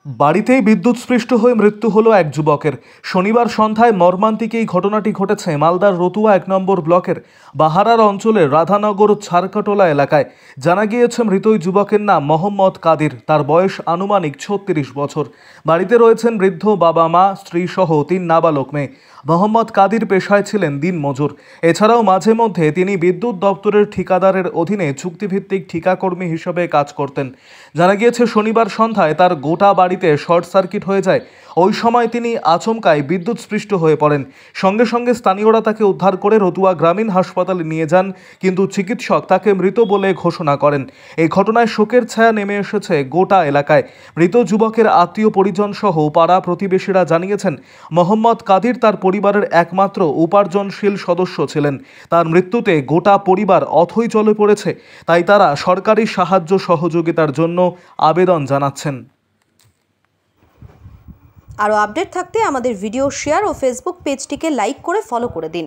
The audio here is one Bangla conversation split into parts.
বাড়িতেই বিদ্যুৎস্পৃষ্ট হয়ে মৃত্যু হলো এক যুবকের। শনিবার সন্ধ্যায় মর্মান্তিক এই ঘটনাটি ঘটেছে মালদার রতুয়া ১ নম্বর ব্লকের বাহারার অঞ্চলের রাধানগর ছারকাটোলা এলাকায়। জানা গিয়েছে মৃত ওই যুবকের নাম মোহাম্মদ কাদির। তার বয়স আনুমানিক ৩৬ বছর। বাড়িতে রয়েছেন বৃদ্ধ বাবা মা, স্ত্রী সহ ৩ নাবালক মেয়ে। মোহাম্মদ কাদির পেশায় ছিলেন দিনমজুর। এছাড়াও মাঝে মধ্যে তিনি বিদ্যুৎ দপ্তরের ঠিকাদারের অধীনে চুক্তিভিত্তিক ঠিকাকর্মী হিসেবে কাজ করতেন। জানা গিয়েছে শনিবার সন্ধ্যায় তার গোটা বাড়িতে শর্ট সার্কিট হয়ে যায়। ওই সময় তিনি আচমকায় বিদ্যুৎস্পৃষ্ট হয়ে পড়েন। সঙ্গে সঙ্গে স্থানীয়রা তাকে উদ্ধার করে রতুয়া গ্রামীণ হাসপাতালে নিয়ে যান, কিন্তু চিকিৎসক তাকে মৃত বলে ঘোষণা করেন। এই ঘটনায় শোকের ছায়া নেমে এসেছে গোটা এলাকায়। মৃত যুবকের আত্মীয় পরিজন সহ পাড়া প্রতিবেশীরা জানিয়েছেন, মোহাম্মদ কাদির তার পরিবারের একমাত্র উপার্জনশীল সদস্য ছিলেন। তার মৃত্যুতে গোটা পরিবার অথৈ জলে পড়েছে। তাই তারা সরকারি সাহায্য সহযোগিতার জন্য আবেদন জানাচ্ছেন। আরও আপডেট থাকতে আমাদের ভিডিও শেয়ার ও ফেসবুক পেজটিকে লাইক করে ফলো করে দিন।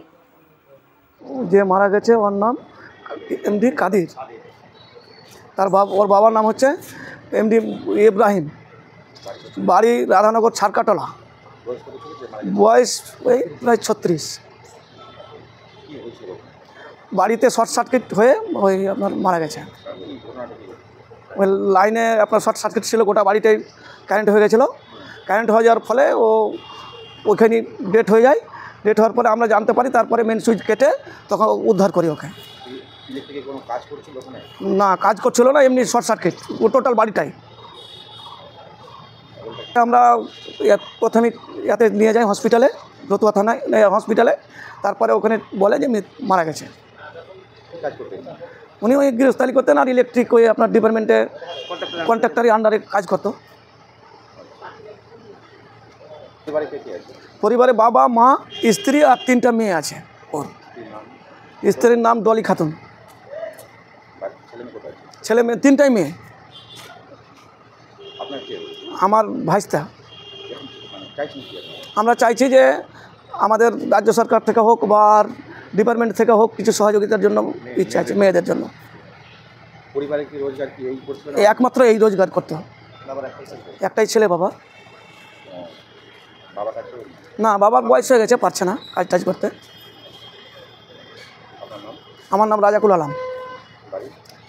যে মারা গেছে ওর নাম এমডি কাদির। ওর বাবার নাম হচ্ছে এমডি ইব্রাহিম। বাড়ি রাধানগর ছারকাটোলা। বয়স ওই প্রায় ৩৬। বাড়িতে শর্ট সার্কিট হয়ে ওই আপনার মারা গেছে। ওই লাইনে আপনার শর্ট সার্কিট ছিল, গোটা বাড়িতেই কারেন্ট হয়ে গেছিলো। কারেন্ট হয়ে যাওয়ার ফলে ও ওইখানে ডেট হয়ে যায়। ডেট হওয়ার পরে আমরা জানতে পারি, তারপরে মেন সুইচ কেটে তখন উদ্ধার করি ওকে। না, কাজ করছিল না, এমনি শর্ট সার্কিট ও টোটাল বাড়িটাই। আমরা প্রথমে ইয়াতে নিয়ে যাই হসপিটালে, রতুয়া থানায় হসপিটালে। তারপরে ওখানে বলে যে মারা গেছে। উনি ওই গৃহস্থালি করতেন আর ইলেকট্রিক ওই আপনার ডিপার্টমেন্টে কন্ট্রাক্টরের আন্ডারে কাজ করতো। পরিবারে বাবা মা, স্ত্রী আর 3টা মেয়ে আছে। ওর স্ত্রীর নাম ডলি খাতুন। ছেলে মেয়ে 3টাই মেয়ে। আমার ভাইস্তা। আমরা চাইছি যে আমাদের রাজ্য সরকার থেকে হোক বা ডিপার্টমেন্ট থেকে হোক কিছু সহযোগিতার জন্য ইচ্ছা আছে মেয়েদের জন্য। একমাত্র এই রোজগার করতে হবে। একটাই ছেলে বাবা। না, বাবার বয়স হয়ে গেছে, পারছে না কাজ টাজ করতে। আমার নাম রাজাকুল আলম।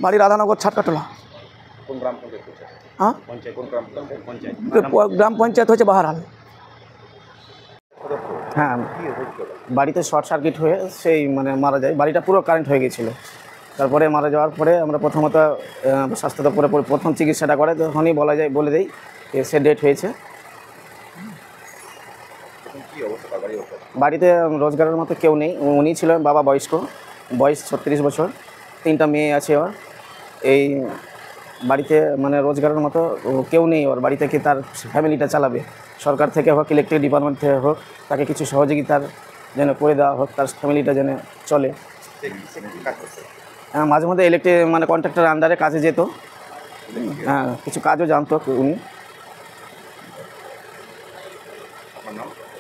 বাড়ি রাধানগর ছারকাটোলা। হ্যাঁ, গ্রাম পঞ্চায়েত হচ্ছে বাহারাল। হ্যাঁ, বাড়িতে শর্ট সার্কিট হয়ে সেই মারা যায়। বাড়িটা পুরো কারেন্ট হয়ে গেছিলো। তারপরে মারা যাওয়ার পরে আমরা প্রথমত স্বাস্থ্য দপ্তরে প্রথম চিকিৎসাটা করে, তখনই বলে দেয় সে ডেট হয়েছে। বাড়িতে রোজগারের মতো কেউ নেই। উনি ছিলেন বাবা, বয়স 36 বছর। 3টা মেয়ে আছে ওর। এই বাড়িতে রোজগারের মতো কেউ নেই ওর বাড়ি থেকে। তার ফ্যামিলিটা চালাবে। সরকার থেকে হোক, ইলেকট্রিক ডিপার্টমেন্ট থেকে হোক, তাকে কিছু সহযোগিতার যেন করে দেওয়া হোক, তার ফ্যামিলিটা যেন চলে। হ্যাঁ, মাঝে মধ্যে ইলেকট্রিক কন্ট্রাক্টরের আন্ডারে কাজে যেত। হ্যাঁ, কিছু কাজও জানতো উনি।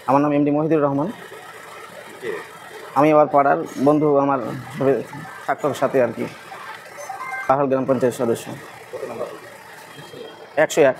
আমার নাম এমডি মহিদুর রহমান। আমি আবার পাড়ার বন্ধু, আমার থাকতো সাথে আর কি। পাহাড় গ্রাম পঞ্চায়েত সদস্য। 101।